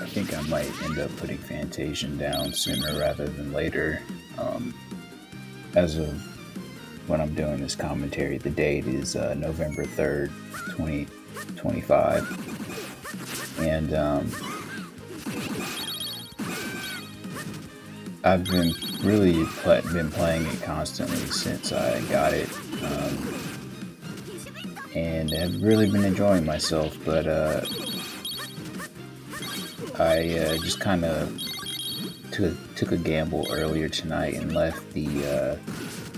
I think I might end up putting Fantasia down sooner rather than later. As of when I'm doing this commentary, the date is November 3rd, 2025. And I've been been playing it constantly since I got it. And I've really been enjoying myself, but I just kind of took a gamble earlier tonight and left the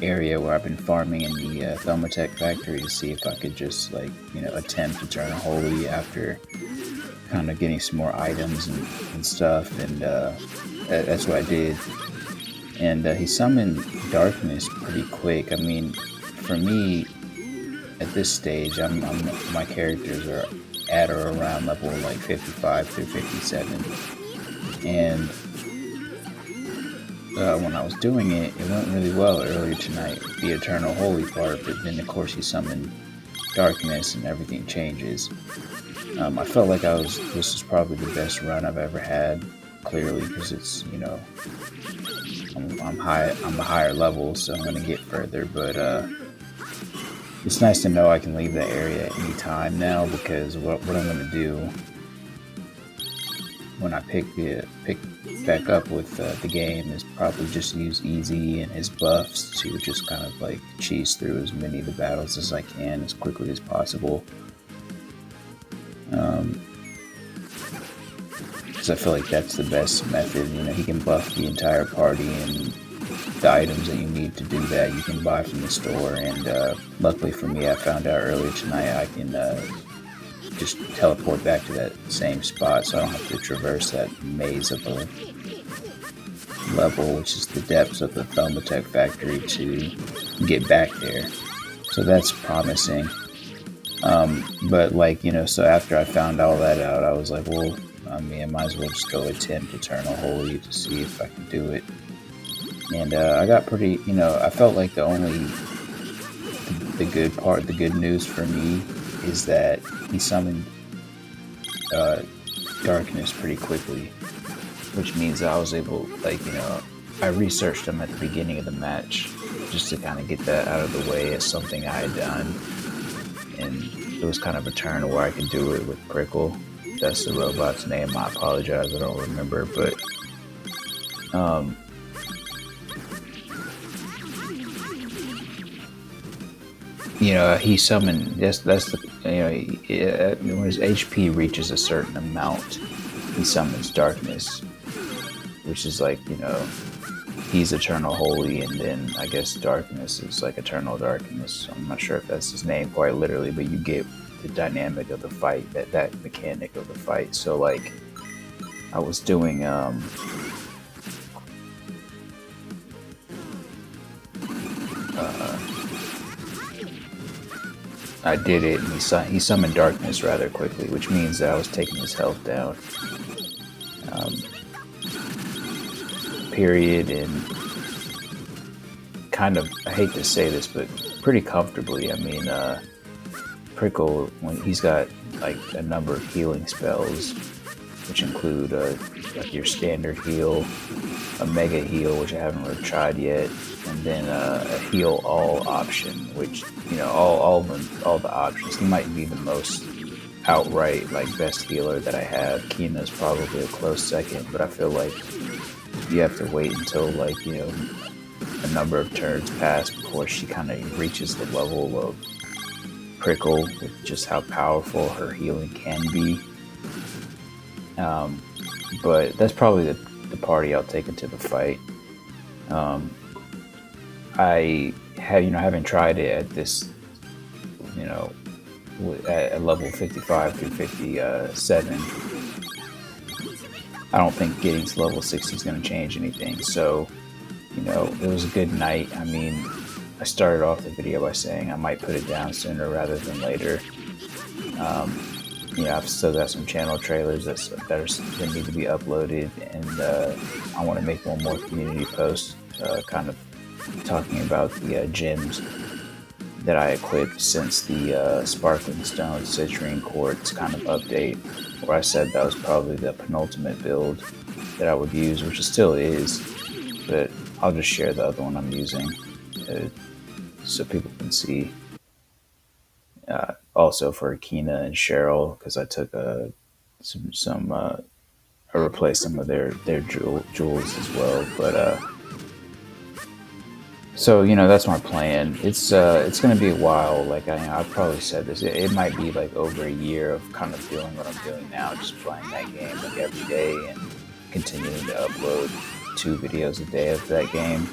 area where I've been farming in the Thermotech factory to see if I could just attempt to turn a holy after kind of getting some more items and stuff, and that's what I did. And he summoned darkness pretty quick. I mean, for me, at this stage, my characters are at or around level like 55 through 57, and when I was doing it, it went really well earlier tonight, the Eternal Holy part, but then of course he summoned darkness and everything changes. I felt like this was probably the best run I've ever had, clearly, because it's, I'm a higher level, so I'm going to get further, but it's nice to know I can leave that area at any time now, because what I'm going to do when I pick back up with the game is probably just use Easy and his buffs to just kind of like cheese through as many of the battles as I can as quickly as possible. Because I feel like that's the best method. He can buff the entire party, and the items that you need to do that you can buy from the store. And luckily for me, I found out earlier tonight I can just teleport back to that same spot, so I don't have to traverse that maze of a level, which is the depths of the Thermotech factory, to get back there. So that's promising. But so after I found all that out, I was like, well, I might as well just go attempt Eternal Holy to see if I can do it. And I got pretty, I felt like the good news for me is that he summoned darkness pretty quickly, which means that I was able, I researched him at the beginning of the match just to kind of get that out of the way as something I had done. And it was kind of a turn where I could do it with Prickle. That's the robot's name. I apologize, I don't remember, but he summoned. That's the when his HP reaches a certain amount, he summons darkness, which is he's Eternal Holy, and then I guess darkness is like Eternal Darkness. I'm not sure if that's his name quite literally, but you get the dynamic of the fight, that mechanic of the fight. So I was doing I did it, and he summoned darkness rather quickly, which means that I was taking his health down. Period, and kind of, I hate to say this, but pretty comfortably. Prickle, when he's got a number of healing spells, which include your standard heal, a mega heal, which I haven't really tried yet, and then a heal all option, which all the options. He might be the most outright best healer that I have. Kina's probably a close second, but I feel like you have to wait until a number of turns pass before she kind of reaches the level of Prickle with just how powerful her healing can be. But that's probably the party I'll take into the fight. I have, having tried it at this, at level 55 through 57, I don't think getting to level 60 is going to change anything. So, it was a good night. I started off the video by saying I might put it down sooner rather than later. I've still got some channel trailers that need to be uploaded, and I want to make one more community post kind of talking about the gyms that I equipped since the Sparkling Stone Citrine Quartz kind of update, where I said that was probably the penultimate build that I would use, which it still is, but I'll just share the other one I'm using uh, so people can see. Also for Akina and Cheryl, because I took some I replaced some of their jewels as well, but so that's my plan. It's gonna be a while. Like I probably said this. It might be like over a year of kind of doing what I'm doing now, just playing that game like every day and continuing to upload 2 videos a day of that game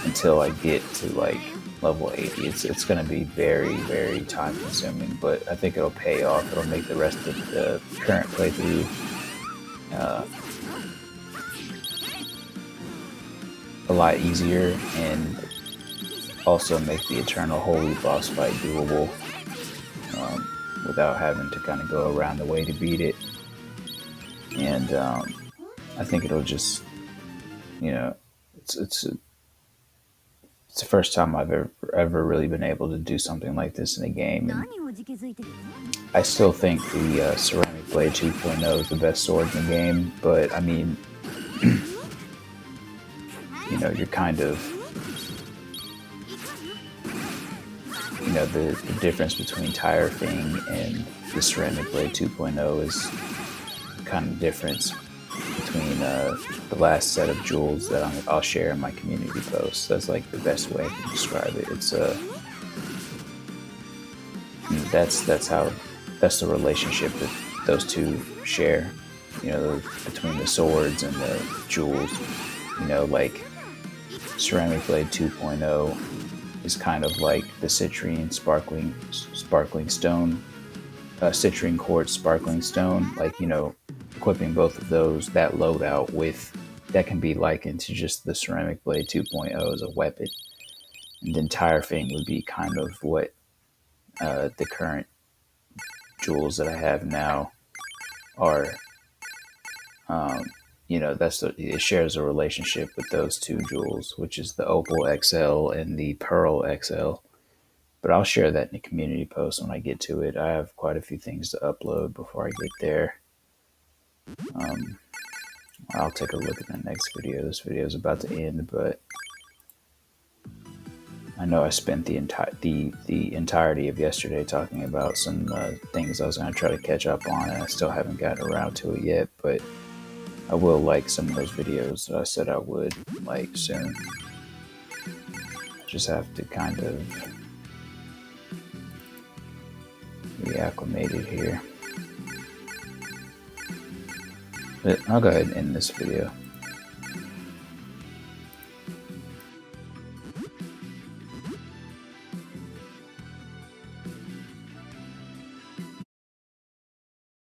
until I get to like level 80. It's gonna be very very time consuming, but I think it'll pay off. It'll make the rest of the current playthrough a lot easier, and also make the Eternal Holy boss fight doable without having to kind of go around the way to beat it. And I think it'll just, it's the first time I've ever really been able to do something like this in a game. And I still think the Ceramic Blade 2.0 is the best sword in the game, but I mean, you're kind of, the difference between Tire Thing and the Ceramic Blade 2.0 is kind of difference between the last set of jewels that I'll share in my community post. That's like the best way I can describe it. It's that's the relationship that those two share. Between the swords and the jewels. Like Ceramic Blade 2.0 is kind of like the Citrine Sparkling Stone, Citrine Quartz Sparkling Stone. Like, equipping both of those, that loadout that can be likened to just the Ceramic Blade 2.0 as a weapon. And the entire thing would be kind of what the current jewels that I have now are. It shares a relationship with those two jewels, which is the Opal XL and the Pearl XL. But I'll share that in the community post when I get to it. I have quite a few things to upload before I get there. I'll take a look at the next video. This video is about to end, but I know I spent the entirety of yesterday talking about some things I was going to try to catch up on, and I still haven't gotten around to it yet, but I will like some of those videos that I said I would like soon. I just have to kind of reacclimate it here. But I'll go ahead and end this video.